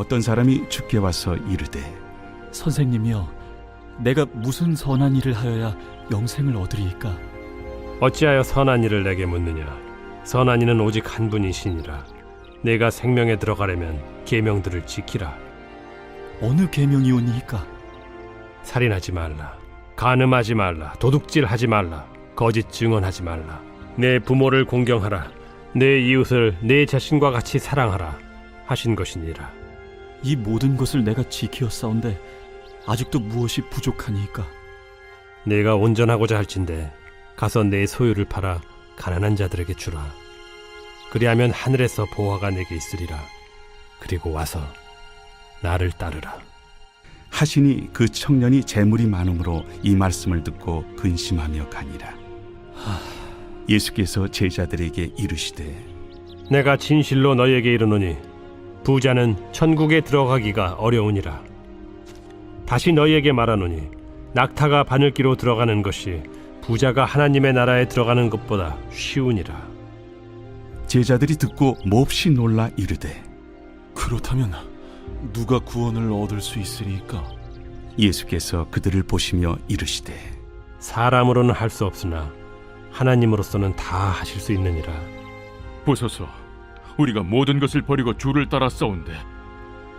어떤 사람이 주께 와서 이르되 선생님이여, 내가 무슨 선한 일을 하여야 영생을 얻으리이까? 어찌하여 선한 일을 내게 묻느냐? 선한 이는 오직 한 분이시니라. 내가 생명에 들어가려면 계명들을 지키라. 어느 계명이오니이까? 살인하지 말라, 간음하지 말라, 도둑질하지 말라, 거짓 증언하지 말라, 내 부모를 공경하라, 내 이웃을 내 자신과 같이 사랑하라 하신 것이니라. 이 모든 것을 내가 지키었사온데 아직도 무엇이 부족하니이까? 내가 온전하고자 할진대 가서 내 소유를 팔아 가난한 자들에게 주라. 그리하면 하늘에서 보화가 내게 있으리라. 그리고 와서 나를 따르라. 하시니 그 청년이 재물이 많음으로 이 말씀을 듣고 근심하며 가니라. 예수께서 제자들에게 이르시되 내가 진실로 너희에게 이르노니 부자는 천국에 들어가기가 어려우니라. 다시 너희에게 말하노니 낙타가 바늘기로 들어가는 것이 부자가 하나님의 나라에 들어가는 것보다 쉬우니라. 제자들이 듣고 몹시 놀라 이르되 그렇다면 누가 구원을 얻을 수 있으리까? 예수께서 그들을 보시며 이르시되 사람으로는 할 수 없으나 하나님으로서는 다 하실 수 있느니라. 보소서, 우리가 모든 것을 버리고 주를 따라 싸운데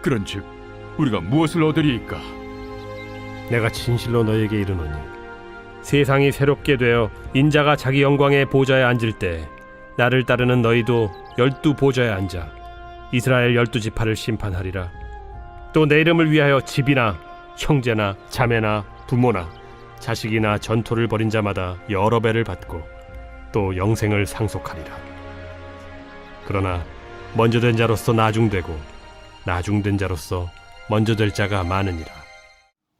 그런즉 우리가 무엇을 얻으리이까? 내가 진실로 너희에게 이르노니 세상이 새롭게 되어 인자가 자기 영광의 보좌에 앉을 때 나를 따르는 너희도 12 보좌에 앉아 이스라엘 12지파를 심판하리라. 또 내 이름을 위하여 집이나 형제나 자매나 부모나 자식이나 전토를 벌인 자마다 여러 배를 받고 또 영생을 상속하리라. 그러나 먼저 된 자로서 나중되고 나중된 자로서 먼저 될 자가 많으니라.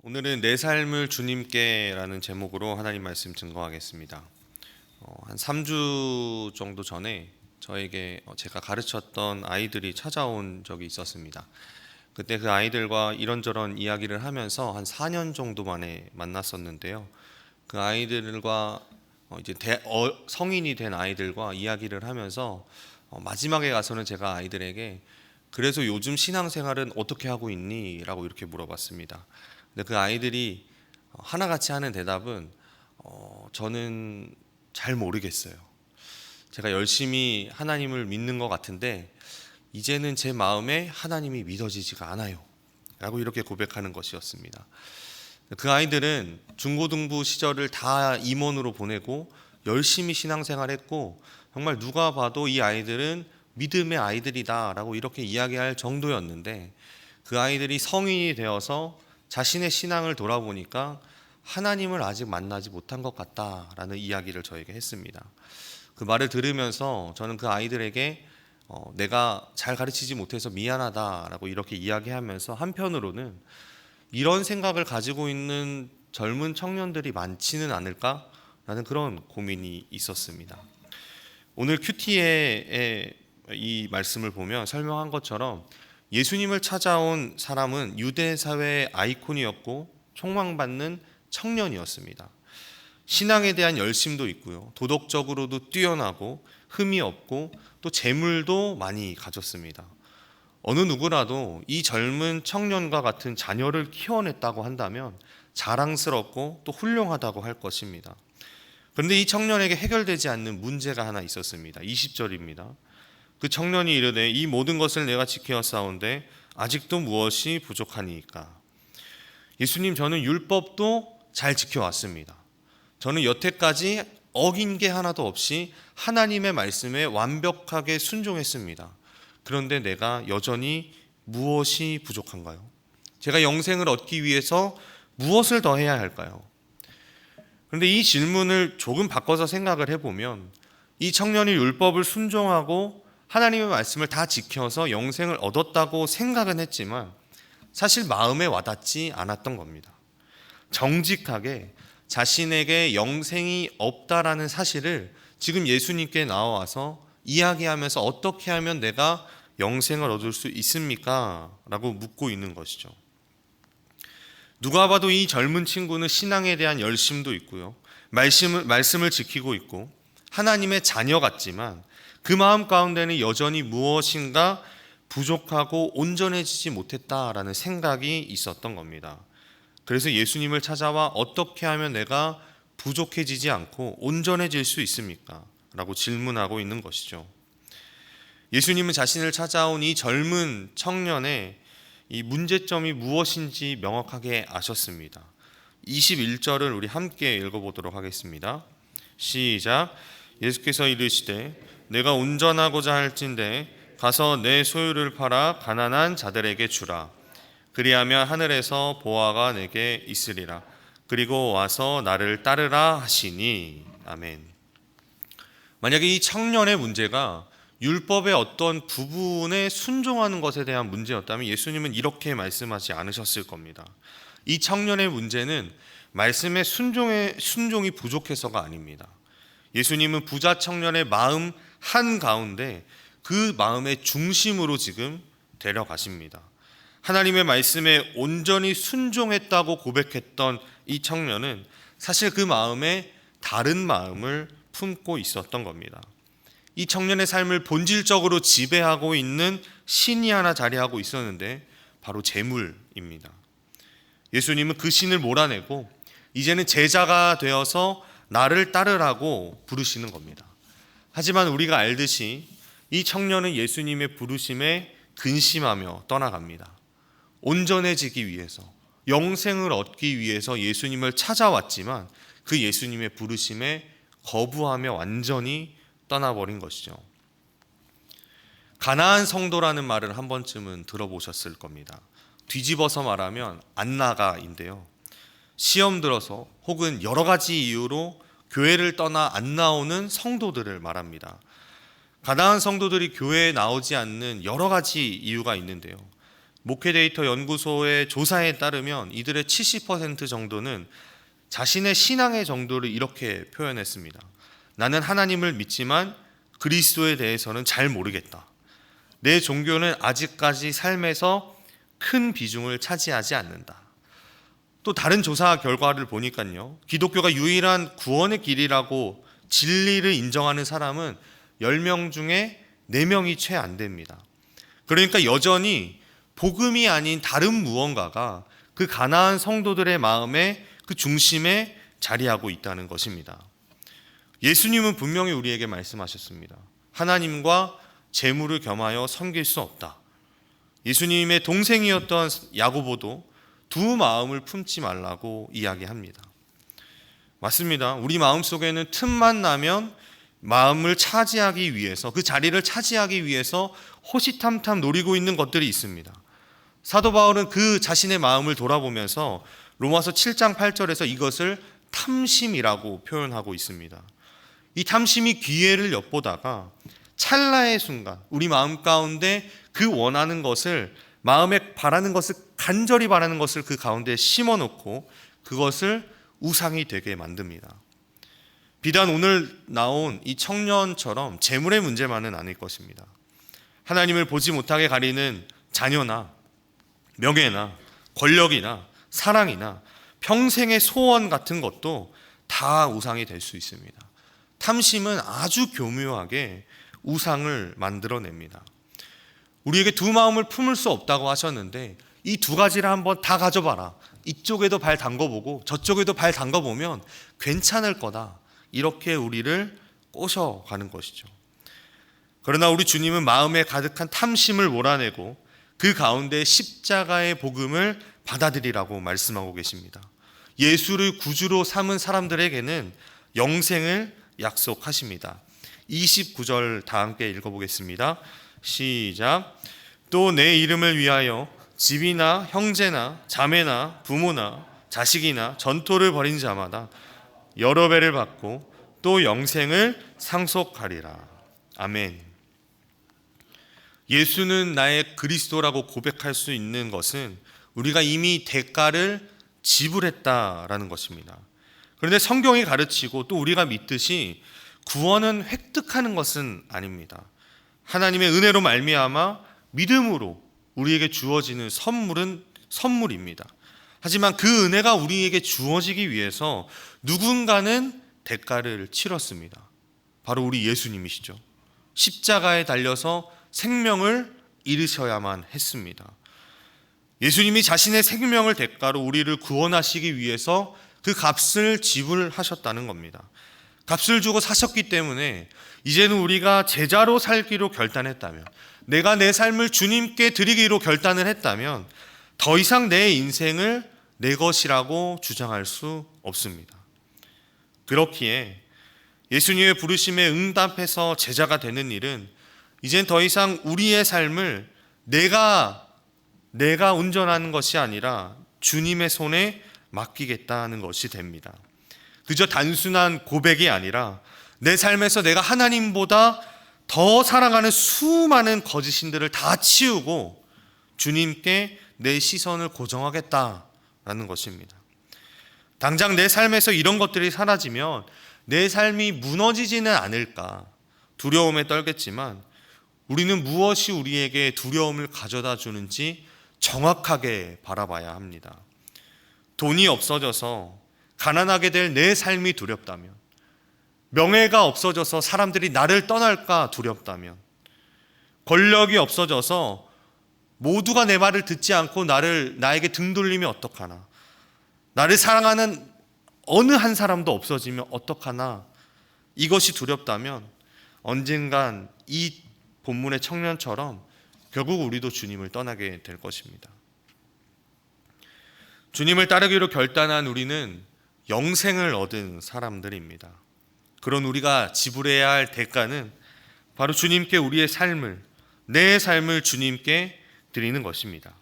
오늘은 내 삶을 주님께라는 제목으로 하나님 말씀 증거하겠습니다. 한 3주 정도 전에 저에게 제가 가르쳤던 아이들이 찾아온 적이 있었습니다. 그때 그 아이들과 이런저런 이야기를 하면서 한 4년 정도 만에 만났었는데요. 그 아이들과 이제 성인이 된 아이들과 이야기를 하면서 마지막에 가서는 제가 아이들에게 그래서 요즘 신앙생활은 어떻게 하고 있니? 라고 이렇게 물어봤습니다. 근데 그 아이들이 하나같이 하는 대답은 저는 잘 모르겠어요. 제가 열심히 하나님을 믿는 것 같은데 이제는 제 마음에 하나님이 믿어지지가 않아요 라고 이렇게 고백하는 것이었습니다. 그 아이들은 중고등부 시절을 다 임원으로 보내고 열심히 신앙생활했고 정말 누가 봐도 이 아이들은 믿음의 아이들이다 라고 이렇게 이야기할 정도였는데 그 아이들이 성인이 되어서 자신의 신앙을 돌아보니까 하나님을 아직 만나지 못한 것 같다라는 이야기를 저에게 했습니다. 그 말을 들으면서 저는 그 아이들에게 내가 잘 가르치지 못해서 미안하다라고 이렇게 이야기하면서 한편으로는 이런 생각을 가지고 있는 젊은 청년들이 많지는 않을까라는 그런 고민이 있었습니다. 오늘 큐티의 이 말씀을 보면 설명한 것처럼 예수님을 찾아온 사람은 유대 사회의 아이콘이었고 촉망받는 청년이었습니다. 신앙에 대한 열심도 있고요. 도덕적으로도 뛰어나고 흠이 없고 또 재물도 많이 가졌습니다. 어느 누구라도 이 젊은 청년과 같은 자녀를 키워냈다고 한다면 자랑스럽고 또 훌륭하다고 할 것입니다. 그런데 이 청년에게 해결되지 않는 문제가 하나 있었습니다. 20절입니다. 그 청년이 이르되 이 모든 것을 내가 지켜왔사온데 아직도 무엇이 부족하니까? 예수님, 저는 율법도 잘 지켜왔습니다. 저는 여태까지 어긴 게 하나도 없이 하나님의 말씀에 완벽하게 순종했습니다. 그런데 내가 여전히 무엇이 부족한가요? 제가 영생을 얻기 위해서 무엇을 더 해야 할까요? 그런데 이 질문을 조금 바꿔서 생각을 해보면 이 청년이 율법을 순종하고 하나님의 말씀을 다 지켜서 영생을 얻었다고 생각은 했지만 사실 마음에 와닿지 않았던 겁니다. 정직하게 자신에게 영생이 없다라는 사실을 지금 예수님께 나와서 이야기하면서 어떻게 하면 내가 영생을 얻을 수 있습니까? 라고 묻고 있는 것이죠. 누가 봐도 이 젊은 친구는 신앙에 대한 열심도 있고요. 말씀을 지키고 있고 하나님의 자녀 같지만 그 마음 가운데는 여전히 무엇인가 부족하고 온전해지지 못했다라는 생각이 있었던 겁니다. 그래서 예수님을 찾아와 어떻게 하면 내가 부족해지지 않고 온전해질 수 있습니까? 라고 질문하고 있는 것이죠. 예수님은 자신을 찾아온 이 젊은 청년의 이 문제점이 무엇인지 명확하게 아셨습니다. 21절을 우리 함께 읽어보도록 하겠습니다. 시작. 예수께서 이르시되 내가 온전하고자 할진대 가서 내 소유를 팔아 가난한 자들에게 주라. 그리하면 하늘에서 보화가 내게 있으리라. 그리고 와서 나를 따르라 하시니. 아멘. 만약에 이 청년의 문제가 율법의 어떤 부분에 순종하는 것에 대한 문제였다면 예수님은 이렇게 말씀하지 않으셨을 겁니다. 이 청년의 문제는 말씀의 순종이 부족해서가 아닙니다. 예수님은 부자 청년의 마음 한가운데 그 마음의 중심으로 지금 데려가십니다. 하나님의 말씀에 온전히 순종했다고 고백했던 이 청년은 사실 그 마음에 다른 마음을 품고 있었던 겁니다. 이 청년의 삶을 본질적으로 지배하고 있는 신이 하나 자리하고 있었는데 바로 재물입니다. 예수님은 그 신을 몰아내고 이제는 제자가 되어서 나를 따르라고 부르시는 겁니다. 하지만 우리가 알듯이 이 청년은 예수님의 부르심에 근심하며 떠나갑니다. 온전해지기 위해서, 영생을 얻기 위해서 예수님을 찾아왔지만 그 예수님의 부르심에 거부하며 완전히 떠나버린 것이죠. 가나안 성도라는 말을 한 번쯤은 들어보셨을 겁니다. 뒤집어서 말하면 안나가인데요. 시험 들어서 혹은 여러 가지 이유로 교회를 떠나 안 나오는 성도들을 말합니다. 가나안 성도들이 교회에 나오지 않는 여러 가지 이유가 있는데요. 목회데이터 연구소의 조사에 따르면 이들의 70% 정도는 자신의 신앙의 정도를 이렇게 표현했습니다. 나는 하나님을 믿지만 그리스도에 대해서는 잘 모르겠다. 내 종교는 아직까지 삶에서 큰 비중을 차지하지 않는다. 또 다른 조사 결과를 보니까요, 기독교가 유일한 구원의 길이라고 진리를 인정하는 사람은 10명 중에 4명이 채 안 됩니다. 그러니까 여전히 복음이 아닌 다른 무언가가 그 가나안 성도들의 마음의 그 중심에 자리하고 있다는 것입니다. 예수님은 분명히 우리에게 말씀하셨습니다. 하나님과 재물을 겸하여 섬길 수 없다. 예수님의 동생이었던 야고보도 두 마음을 품지 말라고 이야기합니다. 맞습니다. 우리 마음속에는 틈만 나면 마음을 차지하기 위해서, 그 자리를 차지하기 위해서 호시탐탐 노리고 있는 것들이 있습니다. 사도 바울은 그 자신의 마음을 돌아보면서 로마서 7장 8절에서 이것을 탐심이라고 표현하고 있습니다. 이 탐심이 기회를 엿보다가 찰나의 순간 우리 마음 가운데 그 원하는 것을, 마음에 바라는 것을, 간절히 바라는 것을 그 가운데 심어놓고 그것을 우상이 되게 만듭니다. 비단 오늘 나온 이 청년처럼 재물의 문제만은 아닐 것입니다. 하나님을 보지 못하게 가리는 자녀나 명예나 권력이나 사랑이나 평생의 소원 같은 것도 다 우상이 될 수 있습니다. 탐심은 아주 교묘하게 우상을 만들어냅니다. 우리에게 두 마음을 품을 수 없다고 하셨는데 이 두 가지를 한번 다 가져봐라. 이쪽에도 발 담궈보고 저쪽에도 발 담궈보면 괜찮을 거다. 이렇게 우리를 꼬셔가는 것이죠. 그러나 우리 주님은 마음에 가득한 탐심을 몰아내고 그 가운데 십자가의 복음을 받아들이라고 말씀하고 계십니다. 예수를 구주로 삼은 사람들에게는 영생을 약속하십니다. 29절 다 함께 읽어보겠습니다. 시작. 또 내 이름을 위하여 집이나 형제나 자매나 부모나 자식이나 전토를 벌인 자마다 여러 배를 받고 또 영생을 상속하리라. 아멘. 예수는 나의 그리스도라고 고백할 수 있는 것은 우리가 이미 대가를 지불했다라는 것입니다. 그런데 성경이 가르치고 또 우리가 믿듯이 구원은 획득하는 것은 아닙니다. 하나님의 은혜로 말미암아 믿음으로 우리에게 주어지는 선물은 선물입니다. 하지만 그 은혜가 우리에게 주어지기 위해서 누군가는 대가를 치렀습니다. 바로 우리 예수님이시죠. 십자가에 달려서 생명을 이르셔야만 했습니다. 예수님이 자신의 생명을 대가로 우리를 구원하시기 위해서 그 값을 지불하셨다는 겁니다. 값을 주고 사셨기 때문에 이제는 우리가 제자로 살기로 결단했다면, 내가 내 삶을 주님께 드리기로 결단을 했다면 더 이상 내 인생을 내 것이라고 주장할 수 없습니다. 그렇기에 예수님의 부르심에 응답해서 제자가 되는 일은 이젠 더 이상 우리의 삶을 내가 운전하는 것이 아니라 주님의 손에 맡기겠다는 것이 됩니다. 그저 단순한 고백이 아니라 내 삶에서 내가 하나님보다 더 사랑하는 수많은 거짓신들을 다 치우고 주님께 내 시선을 고정하겠다라는 것입니다. 당장 내 삶에서 이런 것들이 사라지면 내 삶이 무너지지는 않을까 두려움에 떨겠지만, 우리는 무엇이 우리에게 두려움을 가져다 주는지 정확하게 바라봐야 합니다. 돈이 없어져서 가난하게 될 내 삶이 두렵다면, 명예가 없어져서 사람들이 나를 떠날까 두렵다면, 권력이 없어져서 모두가 내 말을 듣지 않고 나에게 등 돌리면 어떡하나, 나를 사랑하는 어느 한 사람도 없어지면 어떡하나, 이것이 두렵다면 언젠간 이 본문의 청년처럼 결국 우리도 주님을 떠나게 될 것입니다. 주님을 따르기로 결단한 우리는 영생을 얻은 사람들입니다. 그런 우리가 지불해야 할 대가는 바로 주님께 우리의 삶을, 내 삶을 주님께 드리는 것입니다.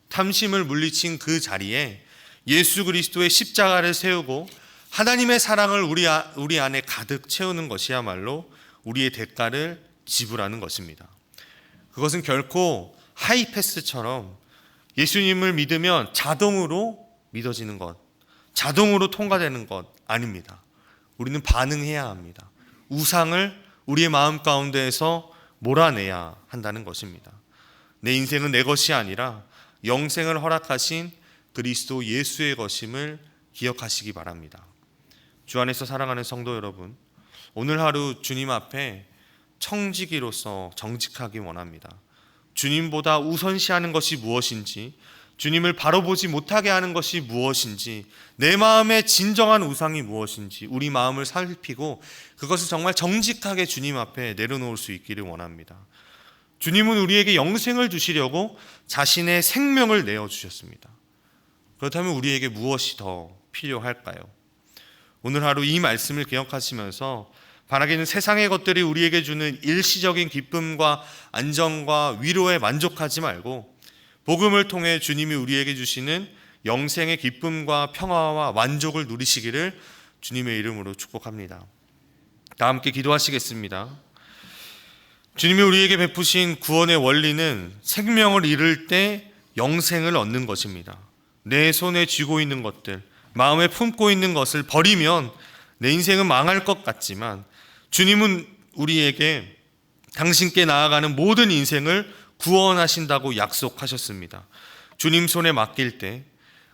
탐심을 물리친 그 자리에 예수 그리스도의 십자가를 세우고 하나님의 사랑을 우리 안에 가득 채우는 것이야말로 우리의 대가를 지불하는 것입니다. 그것은 결코 하이패스처럼 예수님을 믿으면 자동으로 믿어지는 것, 자동으로 통과되는 것 아닙니다. 우리는 반응해야 합니다. 우상을 우리의 마음 가운데에서 몰아내야 한다는 것입니다. 내 인생은 내 것이 아니라 영생을 허락하신 그리스도 예수의 것임을 기억하시기 바랍니다. 주 안에서 사랑하는 성도 여러분, 오늘 하루 주님 앞에 청지기로서 정직하기 원합니다. 주님보다 우선시하는 것이 무엇인지, 주님을 바로 보지 못하게 하는 것이 무엇인지, 내 마음의 진정한 우상이 무엇인지 우리 마음을 살피고 그것을 정말 정직하게 주님 앞에 내려놓을 수 있기를 원합니다. 주님은 우리에게 영생을 주시려고 자신의 생명을 내어주셨습니다. 그렇다면 우리에게 무엇이 더 필요할까요? 오늘 하루 이 말씀을 기억하시면서 바라기는 세상의 것들이 우리에게 주는 일시적인 기쁨과 안정과 위로에 만족하지 말고 복음을 통해 주님이 우리에게 주시는 영생의 기쁨과 평화와 만족을 누리시기를 주님의 이름으로 축복합니다. 다 함께 기도하시겠습니다. 주님이 우리에게 베푸신 구원의 원리는 생명을 잃을 때 영생을 얻는 것입니다. 내 손에 쥐고 있는 것들, 마음에 품고 있는 것을 버리면 내 인생은 망할 것 같지만 주님은 우리에게 당신께 나아가는 모든 인생을 구원하신다고 약속하셨습니다. 주님 손에 맡길 때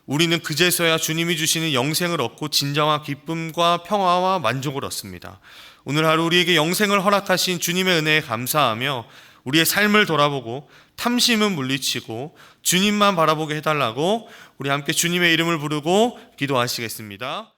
우리는 그제서야 주님이 주시는 영생을 얻고 진정한 기쁨과 평화와 만족을 얻습니다. 오늘 하루 우리에게 영생을 허락하신 주님의 은혜에 감사하며 우리의 삶을 돌아보고 탐심은 물리치고 주님만 바라보게 해달라고 우리 함께 주님의 이름을 부르고 기도하시겠습니다.